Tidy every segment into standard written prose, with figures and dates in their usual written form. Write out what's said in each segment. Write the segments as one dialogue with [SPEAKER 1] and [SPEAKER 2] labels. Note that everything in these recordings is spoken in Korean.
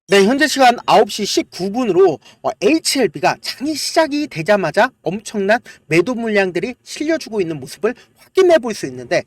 [SPEAKER 1] 네, 현재 시간 9시 19분으로 HLB가 장이 시작이 되자마자 엄청난 매도 물량들이 실려주고 있는 모습을 확인해 볼 수 있는데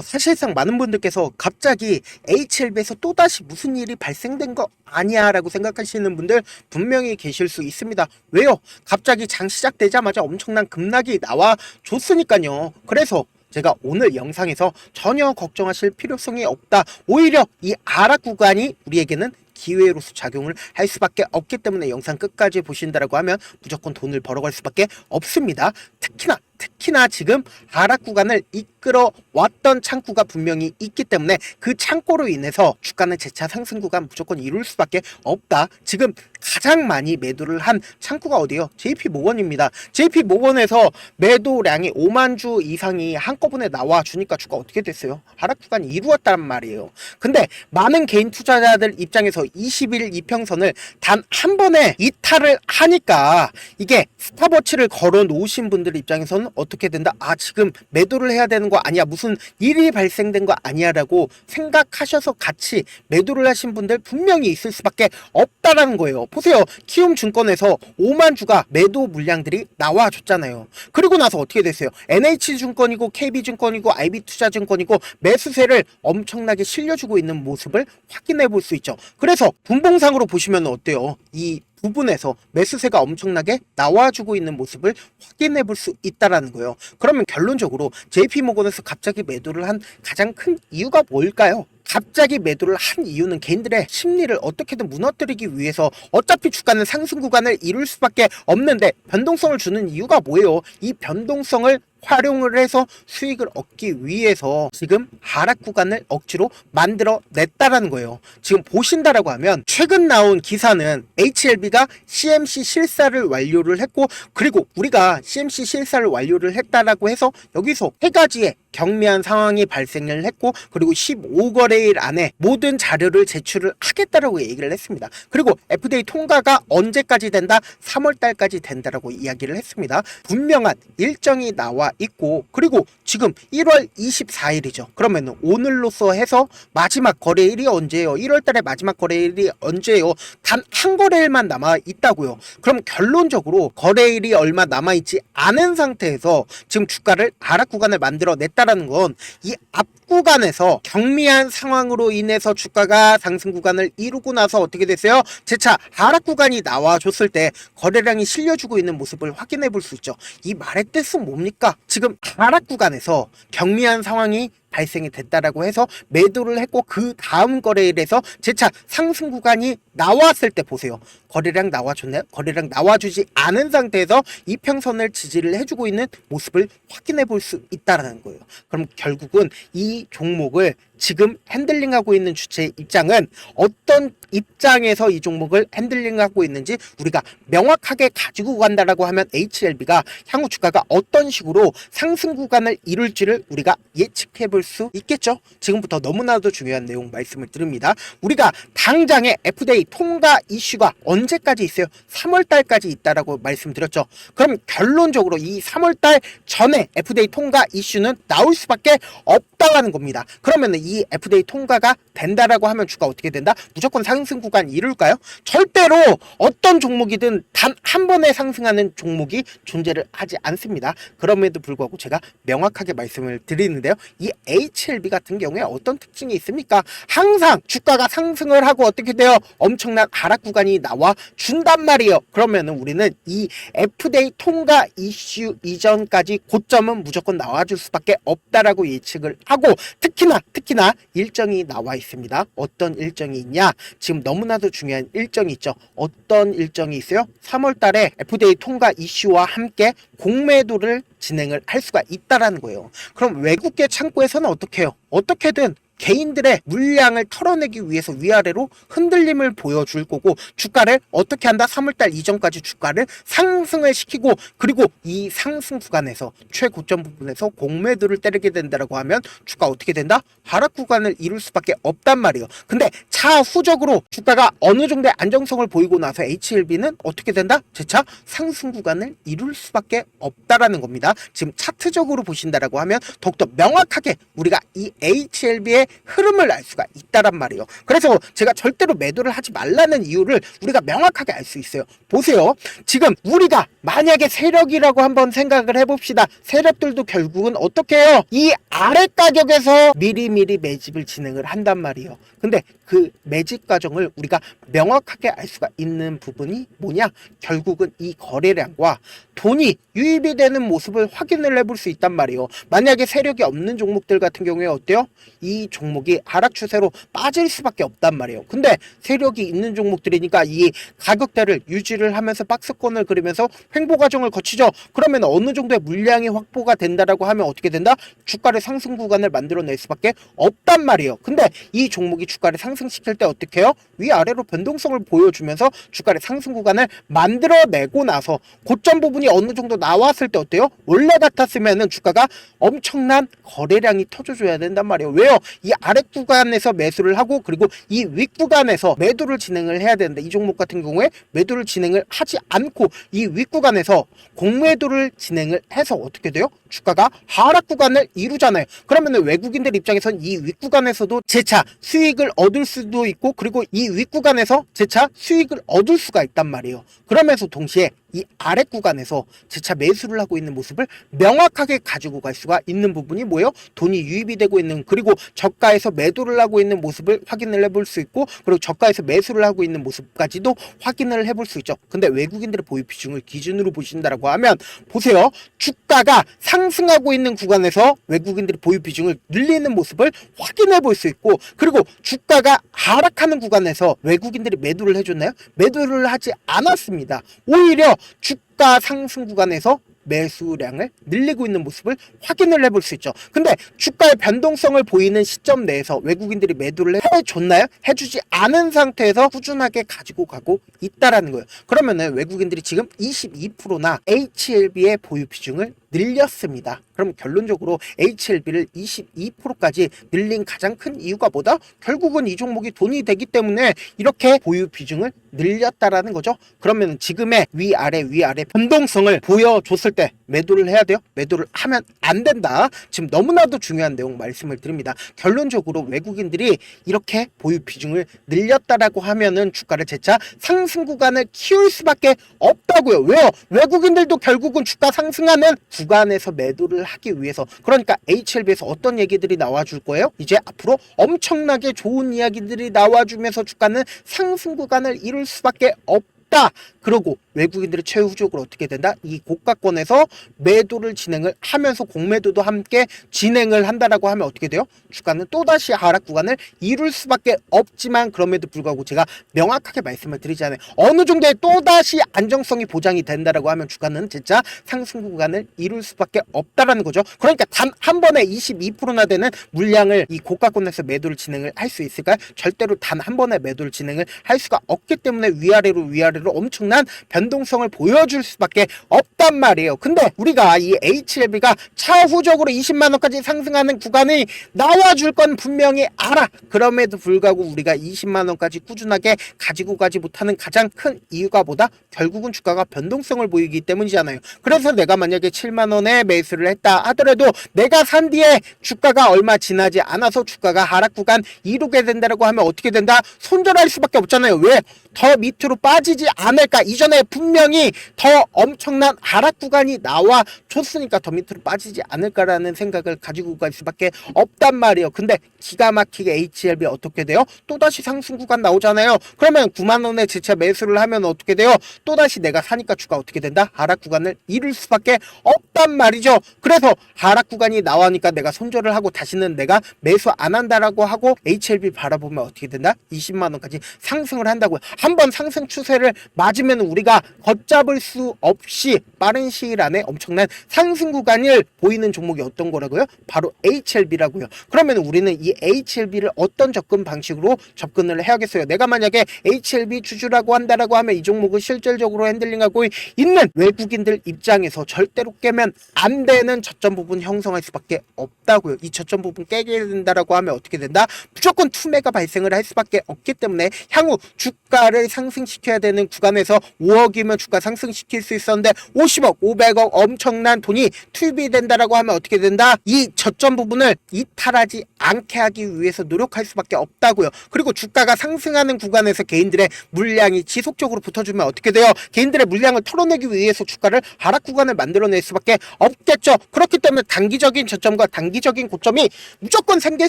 [SPEAKER 1] 사실상 많은 분들께서 갑자기 HLB에서 또다시 무슨 일이 발생된 거 아니야 라고 생각하시는 분들 분명히 계실 수 있습니다. 왜요? 갑자기 장 시작되자마자 엄청난 급락이 나와 줬으니까요. 그래서 제가 오늘 영상에서 전혀 걱정하실 필요성이 없다. 오히려 이 하락 구간이 우리에게는 기회로서 작용을 할 수밖에 없기 때문에 영상 끝까지 보신다라고 하면 무조건 돈을 벌어갈 수밖에 없습니다. 특히나 지금 하락 구간을 이끌어 왔던 창구가 분명히 있기 때문에 그 창고로 인해서 주가는 재차 상승 구간 무조건 이룰 수밖에 없다. 지금 가장 많이 매도를 한 창구가 어디요? JP모건입니다. JP모건에서 매도량이 5만 주 이상이 한꺼번에 나와 주니까 주가 어떻게 됐어요? 하락 구간이 이루었단 말이에요. 근데 많은 개인 투자자들 입장에서 20일 이평선을 단 한 번에 이탈을 하니까 이게 스탑워치를 걸어 놓으신 분들 입장에서는 어떻게 된다? 아, 지금 매도를 해야 되는 거 아니야? 무슨 일이 발생된 거 아니야? 라고 생각하셔서 같이 매도를 하신 분들 분명히 있을 수밖에 없다라는 거예요. 보세요. 키움증권에서 5만 주가 매도 물량들이 나와줬잖아요. 그리고 나서 어떻게 됐어요? NH증권이고 KB증권이고 IB투자증권이고 매수세를 엄청나게 실려주고 있는 모습을 확인해 볼 수 있죠. 그래서 분봉상으로 보시면 어때요? 이 부분에서 매수세가 엄청나게 나와주고 있는 모습을 확인해 볼 수 있다라는 거예요. 그러면 결론적으로 JP모건에서 갑자기 매도를 한 가장 큰 이유가 뭘까요? 갑자기 매도를 한 이유는 개인들의 심리를 어떻게든 무너뜨리기 위해서 어차피 주가는 상승 구간을 이룰 수밖에 없는데 변동성을 주는 이유가 뭐예요? 이 변동성을 활용을 해서 수익을 얻기 위해서 지금 하락 구간을 억지로 만들어 냈다라는 거예요. 지금 보신다라고 하면 최근 나온 기사는 HLB가 CMC 실사를 완료를 했고, 그리고 우리가 CMC 실사를 완료를 했다라고 해서 여기서 세 가지의 경미한 상황이 발생을 했고, 그리고 15거래일 안에 모든 자료를 제출을 하겠다라고 얘기를 했습니다. 그리고 FDA 통과가 언제까지 된다? 3월달까지 된다라고 이야기를 했습니다. 분명한 일정이 나와 있고, 그리고 지금 1월 24일이죠. 그러면 오늘로써 해서 마지막 거래일이 언제예요? 1월달에 마지막 거래일이 언제예요? 단 한 거래일만 남아 있다고요. 그럼 결론적으로 거래일이 얼마 남아 있지 않은 상태에서 지금 주가를 하락 구간을 만들어 냈다라는 건 이 앞 구간에서 경미한 상황으로 인해서 주가가 상승 구간을 이루고 나서 어떻게 됐어요? 재차 하락 구간이 나와줬을 때 거래량이 실려주고 있는 모습을 확인해 볼 수 있죠. 이 말의 뜻은 뭡니까? 지금 하락 구간에서 경미한 상황이 발생이 됐다라고 해서 매도를 했고, 그 다음 거래일에서 재차 상승 구간이 나왔을 때 보세요. 거래량 나와줬나요? 거래량 나와주지 않은 상태에서 이평선을 지지를 해주고 있는 모습을 확인해 볼 수 있다는 거예요. 그럼 결국은 이 종목을 지금 핸들링하고 있는 주체의 입장은 어떤 입장에서 이 종목을 핸들링하고 있는지 우리가 명확하게 가지고 간다라고 하면 HLB가 향후 주가가 어떤 식으로 상승 구간을 이룰지를 우리가 예측해 볼 수 있겠죠. 지금부터 너무나도 중요한 내용 말씀을 드립니다. 우리가 당장의 FDA 통과 이슈가 언제까지 있어요? 3월달까지 있다라고 말씀드렸죠. 그럼 결론적으로 이 3월달 전에 FDA 통과 이슈는 나올 수밖에 없다라는 겁니다. 그러면 이 FDA 통과가 된다라고 하면 주가 어떻게 된다? 무조건 상승 구간 이룰까요? 절대로 어떤 종목이든 단 한 번에 상승하는 종목이 존재를 하지 않습니다. 그럼에도 불구하고 제가 명확하게 말씀을 드리는데요. 이 HLB 같은 경우에 어떤 특징이 있습니까? 항상 주가가 상승을 하고 어떻게 돼요? 엄청난 하락 구간이 나와 준단 말이에요. 그러면은 우리는 이 FDA 통과 이슈 이전까지 고점은 무조건 나와줄 수밖에 없다라고 예측을 하고, 특히나 일정이 나와 있습니다. 어떤 일정이 있냐? 지금 너무나도 중요한 일정이 있죠. 어떤 일정이 있어요? 3월 달에 FDA 통과 이슈와 함께 공매도를 진행을 할 수가 있다라는 거예요. 그럼 외국계 창구에서는 어떻게 해요? 어떻게든 개인들의 물량을 털어내기 위해서 위아래로 흔들림을 보여줄 거고, 주가를 어떻게 한다? 3월달 이전까지 주가를 상승을 시키고, 그리고 이 상승 구간에서 최고점 부분에서 공매도를 때리게 된다라고 하면 주가 어떻게 된다? 하락 구간을 이룰 수밖에 없단 말이에요. 근데 차후적으로 주가가 어느 정도의 안정성을 보이고 나서 HLB는 어떻게 된다? 재차 상승 구간을 이룰 수밖에 없다라는 겁니다. 지금 차트적으로 보신다라고 하면 더욱더 명확하게 우리가 이 HLB의 흐름을 알 수가 있다란 말이에요. 그래서 제가 절대로 매도를 하지 말라는 이유를 우리가 명확하게 알 수 있어요. 보세요. 지금 우리가 만약에 세력이라고 한번 생각을 해봅시다. 세력들도 결국은 어떻게 해요? 이 아래 가격에서 미리미리 매집을 진행을 한단 말이에요. 근데 그 매집 과정을 우리가 명확하게 알 수가 있는 부분이 뭐냐? 결국은 이 거래량과 돈이 유입이 되는 모습을 확인을 해볼 수 있단 말이에요. 만약에 세력이 없는 종목들 같은 경우에 어때요? 이 종목이 하락 추세로 빠질 수밖에 없단 말이에요. 근데 세력이 있는 종목들이니까 이 가격대를 유지를 하면서 박스권을 그리면서 횡보 과정을 거치죠. 그러면 어느 정도의 물량이 확보가 된다라고 하면 어떻게 된다? 주가를 상승 구간을 만들어낼 수밖에 없단 말이에요. 근데 이 종목이 주가를 상승시킬 때 어떻게 해요? 위아래로 변동성을 보여주면서 주가를 상승 구간을 만들어내고 나서 고점 부분이 어느 정도 나왔을 때 어때요? 원래 같았으면은 주가가 엄청난 거래량이 터져줘야 된단 말이에요. 왜요? 이 아래 구간에서 매수를 하고 그리고 이 윗 구간에서 매도를 진행을 해야 되는데 이 종목 같은 경우에 매도를 진행을 하지 않고 이 윗 구간에서 공매도를 진행을 해서 어떻게 돼요? 주가가 하락 구간을 이루잖아요. 그러면 외국인들 입장에선 이 윗 구간에서도 재차 수익을 얻을 수도 있고 그리고 이 윗 구간에서 재차 수익을 얻을 수가 있단 말이에요. 그러면서 동시에 이 아래 구간에서 재차 매수를 하고 있는 모습을 명확하게 가지고 갈 수가 있는 부분이 뭐예요? 돈이 유입이 되고 있는 그리고 저가에서 매도를 하고 있는 모습을 확인을 해볼 수 있고 그리고 저가에서 매수를 하고 있는 모습까지도 확인을 해볼 수 있죠. 근데 외국인들의 보유 비중을 기준으로 보신다라고 하면 보세요. 주가가 상승하고 있는 구간에서 외국인들의 보유 비중을 늘리는 모습을 확인해 볼 수 있고 그리고 주가가 하락하는 구간에서 외국인들이 매도를 해줬나요? 매도를 하지 않았습니다. 오히려 주가 상승 구간에서 매수량을 늘리고 있는 모습을 확인을 해볼 수 있죠. 근데 주가의 변동성을 보이는 시점 내에서 외국인들이 매도를 해줬나요? 해주지 않은 상태에서 꾸준하게 가지고 가고 있다라는 거예요. 그러면은 외국인들이 지금 22%나 HLB의 보유 비중을 늘렸습니다. 그럼 결론적으로 HLB를 22%까지 늘린 가장 큰 이유가 뭐다? 결국은 이 종목이 돈이 되기 때문에 이렇게 보유 비중을 늘렸다라는 거죠. 그러면 지금의 위아래 변동성을 보여줬을 때 매도를 해야 돼요? 매도를 하면 안 된다. 지금 너무나도 중요한 내용 말씀을 드립니다. 결론적으로 외국인들이 이렇게 보유 비중을 늘렸다라고 하면은 주가를 재차 상승 구간을 키울 수밖에 없다고요. 왜요? 외국인들도 결국은 주가 상승하는 구간에서 매도를 하기 위해서 그러니까 HLB에서 어떤 얘기들이 나와줄 거예요? 이제 앞으로 엄청나게 좋은 이야기들이 나와주면서 주가는 상승 구간을 이룰 수밖에 없다. 그러고 외국인들이 최후적으로 어떻게 된다? 이 고가권에서 매도를 진행을 하면서 공매도도 함께 진행을 한다라고 하면 어떻게 돼요? 주가는 또다시 하락 구간을 이룰 수밖에 없지만 그럼에도 불구하고 제가 명확하게 말씀을 드리잖아요. 어느 정도의 또다시 안정성이 보장이 된다라고 하면 주가는 진짜 상승 구간을 이룰 수밖에 없다라는 거죠. 그러니까 단 한 번에 22%나 되는 물량을 이 고가권에서 매도를 진행을 할 수 있을까요? 절대로 단 한 번에 매도를 진행을 할 수가 없기 때문에 위아래로 엄청난 변동성을 보여줄 수밖에 없단 말이에요. 근데 우리가 이 HLB가 차후적으로 20만원까지 상승하는 구간이 나와줄 건 분명히 알아. 그럼에도 불구하고 우리가 20만원까지 꾸준하게 가지고 가지 못하는 가장 큰 이유가 뭐다? 결국은 주가가 변동성을 보이기 때문이잖아요. 그래서 내가 만약에 7만원에 매수를 했다 하더라도 내가 산 뒤에 주가가 얼마 지나지 않아서 주가가 하락 구간 이루게 된다고 하면 어떻게 된다? 손절할 수밖에 없잖아요. 왜? 더 밑으로 빠지지 않을까? 이전에 분명히 더 엄청난 하락 구간이 나와 줬으니까 더 밑으로 빠지지 않을까라는 생각을 가지고 갈 수밖에 없단 말이에요. 근데 기가 막히게 HLB 어떻게 돼요? 또다시 상승 구간 나오잖아요. 그러면 9만원에 재차 매수를 하면 어떻게 돼요? 또다시 내가 사니까 주가 어떻게 된다? 하락 구간을 이룰 수밖에 없단 말이죠. 그래서 하락 구간이 나오니까 내가 손절을 하고 다시는 내가 매수 안 한다라고 하고 HLB 바라보면 어떻게 된다? 20만원까지 상승을 한다고요. 한번 상승 추세를 맞으면 우리가 걷잡을 수 없이 빠른 시일 안에 엄청난 상승 구간을 보이는 종목이 어떤 거라고요? 바로 HLB라고요. 그러면 우리는 이 HLB를 어떤 접근 방식으로 접근을 해야겠어요? 내가 만약에 HLB 주주라고 한다라고 하면 이 종목을 실질적으로 핸들링하고 있는 외국인들 입장에서 절대로 깨면 안 되는 저점 부분 형성할 수밖에 없다고요. 이 저점 부분 깨게 된다라고 하면 어떻게 된다? 무조건 투매가 발생을 할 수밖에 없기 때문에 향후 주가를 상승시켜야 되는 구간에서 5억이면 주가 상승시킬 수 있었는데 50억, 500억 엄청난 돈이 투입이 된다라고 하면 어떻게 된다? 이 저점 부분을 이탈하지 않게 하기 위해서 노력할 수밖에 없다고요. 그리고 주가가 상승하는 구간에서 개인들의 물량이 지속적으로 붙어주면 어떻게 돼요? 개인들의 물량을 털어내기 위해서 주가를 하락 구간을 만들어낼 수밖에 없겠죠. 그렇기 때문에 단기적인 저점과 단기적인 고점이 무조건 생길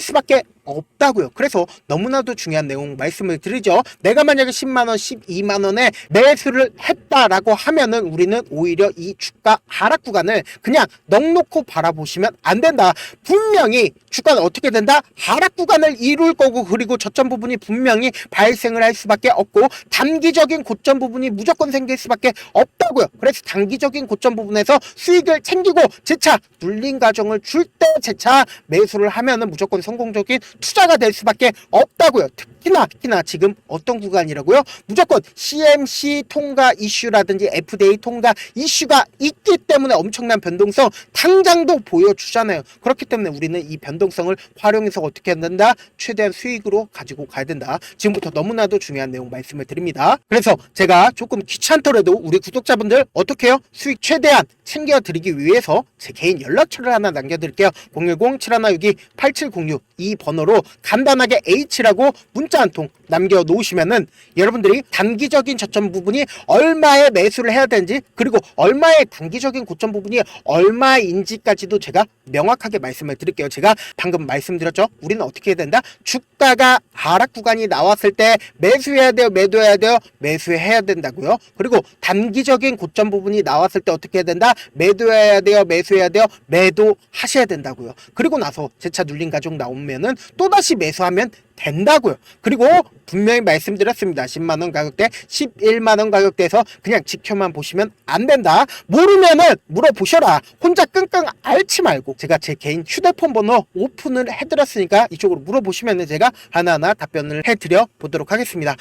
[SPEAKER 1] 수밖에 없다고요. 그래서 너무나도 중요한 내용 말씀을 드리죠. 내가 만약에 10만원, 12만원에 매수를 했다라고 하면은 우리는 오히려 이 주가 하락 구간을 그냥 넉놓고 바라보시면 안 된다. 분명히 주가는 어떻게 된다? 하락 구간을 이룰 거고, 그리고 저점 부분이 분명히 발생을 할 수밖에 없고, 단기적인 고점 부분이 무조건 생길 수밖에 없다고요. 그래서 단기적인 고점 부분에서 수익을 챙기고 재차 눌린 가정을 줄 때 재차 매수를 하면은 무조건 성공적인 투자가 될 수밖에 없다고요. 특히나 지금 어떤 구간이라고요? 무조건 CMC 통과 이슈라든지 FDA 통과 이슈가 있기 때문에 엄청난 변동성 당장도 보여주잖아요. 그렇기 때문에 우리는 이 변동성을 활용해서 어떻게 해야 된다? 최대한 수익으로 가지고 가야 된다. 지금부터 너무나도 중요한 내용 말씀을 드립니다. 그래서 제가 조금 귀찮더라도 우리 구독자분들 어떻게 해요? 수익 최대한 챙겨드리기 위해서 제 개인 연락처를 하나 남겨드릴게요. 010-7162-8706 이 번호로 간단하게 H라고 문자 한 통 남겨놓으시면은 여러분들이 단기적인 저점 부분이 얼마에 매수를 해야 되는지, 그리고 얼마의 단기적인 고점 부분이 얼마인지까지도 제가 명확하게 말씀을 드릴게요. 제가 방금 말씀드렸죠. 우리는 어떻게 해야 된다? 주가가 하락 구간이 나왔을 때 매수해야 돼요, 매도해야 돼요, 매수해야 된다고요. 그리고 단기적인 고점 부분이 나왔을 때 어떻게 해야 된다? 매도해야 돼요, 매수해야 돼요, 매도하셔야 된다고요. 그리고 나서 재차 눌린 가족 나오면은 또다시 매수하면 된다고요. 그리고 분명히 말씀드렸습니다. 10만원 가격대, 11만원 가격대에서 그냥 지켜만 보시면 안 된다. 모르면은 물어보셔라. 혼자 끙끙 앓지 말고 제가 제 개인 휴대폰 번호 오픈을 해드렸으니까 이쪽으로 물어보시면은 제가 하나하나 답변을 해드려 보도록 하겠습니다.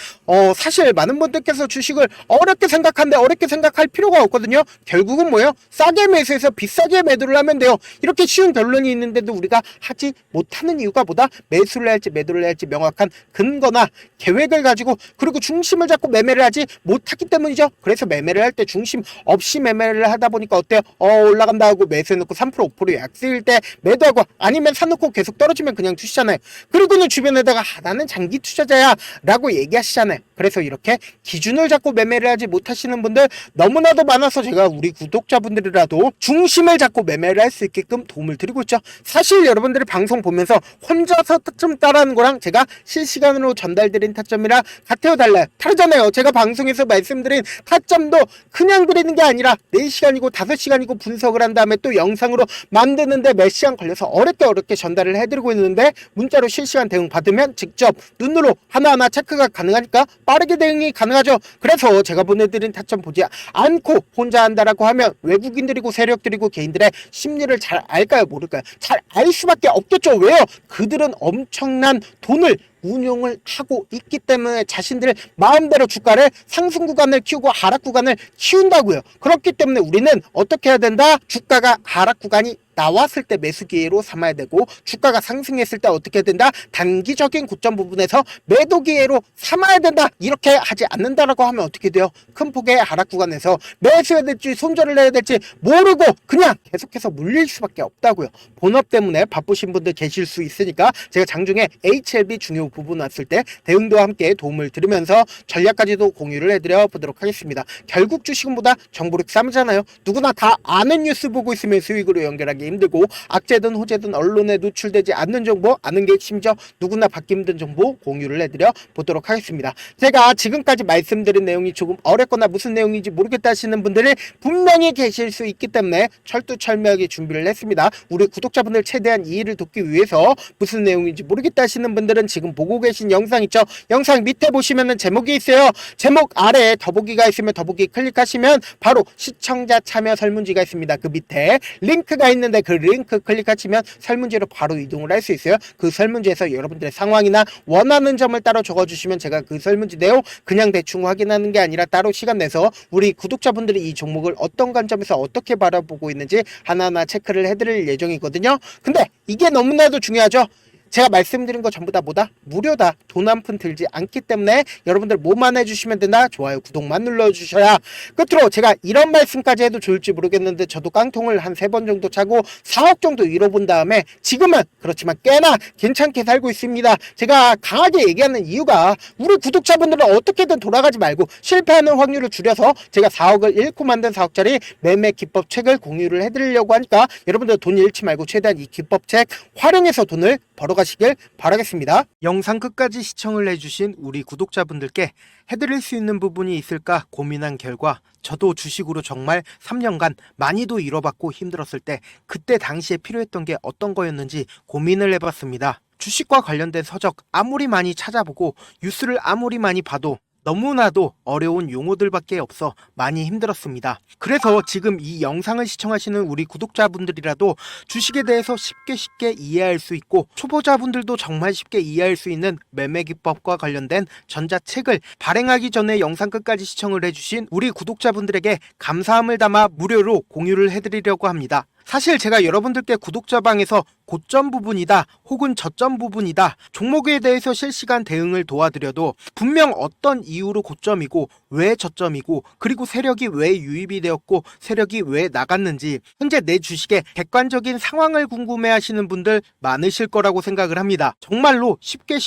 [SPEAKER 1] 사실 많은 분들께서 주식을 어렵게 생각하는데 어렵게 생각할 필요가 없거든요. 결국은 뭐예요? 싸게 매수해서 비싸게 매도를 하면 돼요. 이렇게 쉬운 결론이 있는데도 우리가 하지 못하는 이유가 뭐다? 매수를 할지 매도를 할지 명확한 근거나 계획을 가지고, 그리고 중심을 잡고 매매를 하지 못하기 때문이죠. 그래서 매매를 할 때 중심 없이 매매를 하다 보니까 어때요? 올라간다 하고 매수해놓고 3% 5% 약세일 때 매도하고, 아니면 사놓고 계속 떨어지면 그냥 두시잖아요. 그리고는 주변에다가 나는 장기 투자자야 라고 얘기하시잖아요. 그래서 이렇게 기준을 잡고 매매를 하지 못하시는 분들 너무나도 많아서 제가 우리 구독자분들이라도 중심을 잡고 매매를 할 수 있게끔 도움을 드리고 있죠. 사실 여러분들이 방송 보면서 혼자서 타점 따라하는 거랑 제가 실시간으로 전달드린 타점이랑 같아요, 달라요? 다르잖아요. 제가 방송에서 말씀드린 타점도 그냥 드리는 게 아니라 4시간이고 5시간이고 분석을 한 다음에 또 영상으로 만드는데 몇 시간 걸려서 어렵게 전달을 해드리고 있는데, 문자로 실시간 대응 받으면 직접 눈으로 하나하나 체크가 가능하니까 빠르게 대응이 가능하죠. 그래서 제가 보내드린 타점 보지 않고 혼자 한다라고 하면 외국인들이고 세력들이고 개인들의 심리를 잘 알까요, 모를까요? 잘 알 수밖에 없겠죠. 왜요? 그들은 엄청난 돈을 운용을 하고 있기 때문에 자신들 마음대로 주가를 상승 구간을 키우고 하락 구간을 키운다고요. 그렇기 때문에 우리는 어떻게 해야 된다? 주가가 하락 구간이 나왔을 때 매수 기회로 삼아야 되고, 주가가 상승했을 때 어떻게 해야 된다? 단기적인 고점 부분에서 매도 기회로 삼아야 된다. 이렇게 하지 않는다라고 하면 어떻게 돼요? 큰 폭의 하락 구간에서 매수해야 될지 손절을 해야 될지 모르고 그냥 계속해서 물릴 수밖에 없다고요. 본업 때문에 바쁘신 분들 계실 수 있으니까 제가 장중에 HLB 중요 부분 왔을 때 대응도 함께 도움을 드리면서 전략까지도 공유를 해드려 보도록 하겠습니다. 결국 주식은보다 정보력 싸움이잖아요. 누구나 다 아는 뉴스 보고 있으면 수익으로 연결하기 힘들고, 악재든 호재든 언론에 노출되지 않는 정보, 아는 게 핵심이죠. 누구나 받기 힘든 정보 공유를 해드려 보도록 하겠습니다. 제가 지금까지 말씀드린 내용이 조금 어렵거나 무슨 내용인지 모르겠다 하시는 분들이 분명히 계실 수 있기 때문에 철두철미하게 준비를 했습니다. 우리 구독자분들 최대한 이해를 돕기 위해서 무슨 내용인지 모르겠다 하시는 분들은 지금 보고 계신 영상 있죠? 영상 밑에 보시면은 제목이 있어요. 제목 아래에 더보기가 있으면 더보기 클릭하시면 바로 시청자 참여 설문지가 있습니다. 그 밑에 링크가 있는데 그 링크 클릭하시면 설문지로 바로 이동을 할 수 있어요. 그 설문지에서 여러분들의 상황이나 원하는 점을 따로 적어주시면 제가 그 설문지 내용 그냥 대충 확인하는 게 아니라 따로 시간 내서 우리 구독자분들이 이 종목을 어떤 관점에서 어떻게 바라보고 있는지 하나하나 체크를 해드릴 예정이거든요. 근데 이게 너무나도 중요하죠. 제가 말씀드린 거 전부 다 뭐다? 무료다. 돈 한 푼 들지 않기 때문에 여러분들 뭐만 해주시면 된다? 좋아요, 구독만 눌러주셔야. 끝으로 제가 이런 말씀까지 해도 좋을지 모르겠는데 저도 깡통을 한 3번 정도 차고 4억 정도 잃어본 다음에 지금은 그렇지만 꽤나 괜찮게 살고 있습니다. 제가 강하게 얘기하는 이유가 우리 구독자분들은 어떻게든 돌아가지 말고 실패하는 확률을 줄여서 제가 4억을 잃고 만든 4억짜리 매매 기법책을 공유를 해드리려고 하니까 여러분들 돈 잃지 말고 최대한 이 기법책 활용해서 돈을 벌어가시길 바라겠습니다. 영상 끝까지 시청을 해주신 우리 구독자분들께 해드릴 수 있는 부분이 있을까 고민한 결과 저도 주식으로 정말 3년간 많이도 잃어봤고 힘들었을 때 그때 당시에 필요했던 게 어떤 거였는지 고민을 해봤습니다. 주식과 관련된 서적 아무리 많이 찾아보고 뉴스를 아무리 많이 봐도 너무나도 어려운 용어들밖에 없어 많이 힘들었습니다. 그래서 지금 이 영상을 시청하시는 우리 구독자분들이라도 주식에 대해서 쉽게 이해할 수 있고 초보자분들도 정말 쉽게 이해할 수 있는 매매 기법과 관련된 전자책을 발행하기 전에 영상 끝까지 시청을 해주신 우리 구독자분들에게 감사함을 담아 무료로 공유를 해드리려고 합니다. 사실 제가 여러분들께 구독자방에서 고점 부분이다 혹은 저점 부분이다 종목에 대해서 실시간 대응을 도와드려도 분명 어떤 이유로 고점이고 왜 저점이고 그리고 세력이 왜 유입이 되었고 세력이 왜 나갔는지 현재 내 주식의 객관적인 상황을 궁금해 하시는 분들 많으실 거라고 생각을 합니다. 정말로 쉽게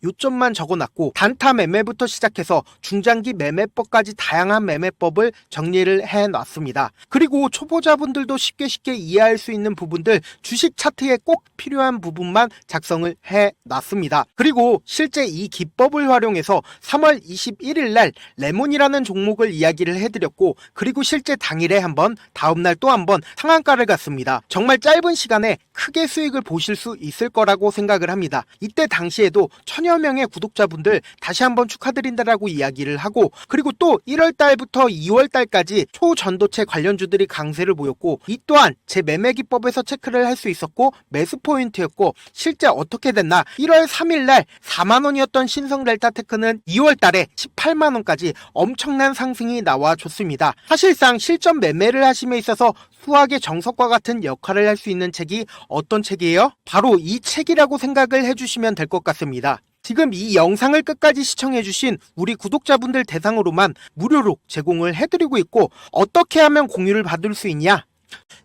[SPEAKER 1] 요점만 적어놨고 단타 매매부터 시작해서 중장기 매매법까지 다양한 매매법을 정리를 해놨습니다. 그리고 초보자분들도 쉽게 이해할 수 있는 부분들 주식 차트에 꼭 필요한 부분만 작성을 해놨습니다. 그리고 실제 이 기법을 활용해서 3월 21일 날 레몬이라는 종목을 이야기를 해드렸고 그리고 실제 당일에 한번 다음날 또 한번 상한가를 갔습니다. 정말 짧은 시간에 크게 수익을 보실 수 있을 거라고 생각을 합니다. 이때 당시에도 1000여 명의 구독자분들 다시 한번 축하드린다라고 이야기를 하고 그리고 또 1월 달부터 2월 달까지 초전도체 관련주들이 강세를 보였고 이 또한 제 매매 기법에서 체크를 할 수 있었고 매수 포인트였고 실제 어떻게 됐나 1월 3일 날 4만원이었던 신성 델타테크는 2월 달에 18만원까지 엄청난 상승이 나와줬습니다. 사실상 실전 매매를 하심에 있어서 수학의 정석과 같은 역할을 할 수 있는 책이 어떤 책이에요? 바로 이 책이라고 생각을 해주시면 될 것 같습니다. 지금 이 영상을 끝까지 시청해주신 우리 구독자분들 대상으로만 무료로 제공을 해드리고 있고 어떻게 하면 공유를 받을 수 있냐?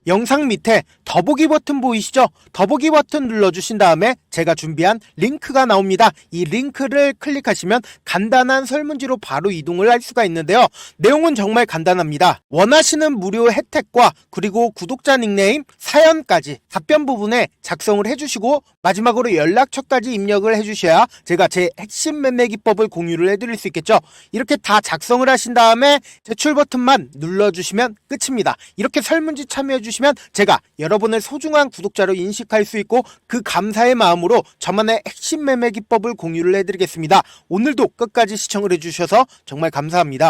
[SPEAKER 1] 영상 밑에 더보기 버튼 보이시죠? 더보기 버튼 눌러주신 다음에 제가 준비한 링크가 나옵니다. 이 링크를 클릭하시면 간단한 설문지로 바로 이동을 할 수가 있는데요. 내용은 정말 간단합니다. 원하시는 무료 혜택과 그리고 구독자 닉네임, 사연까지 답변 부분에 작성을 해주시고 마지막으로 연락처까지 입력을 해주셔야 제가 제 핵심 매매 기법을 공유를 해드릴 수 있겠죠. 이렇게 다 작성을 하신 다음에 제출 버튼만 눌러주시면 끝입니다. 이렇게 설문지 참여해주시면 제가 여러분을 소중한 구독자로 인식할 수 있고 그 감사의 마음으로 저만의 핵심 매매 기법을 공유를 해드리겠습니다. 오늘도 끝까지 시청을 해주셔서 정말 감사합니다.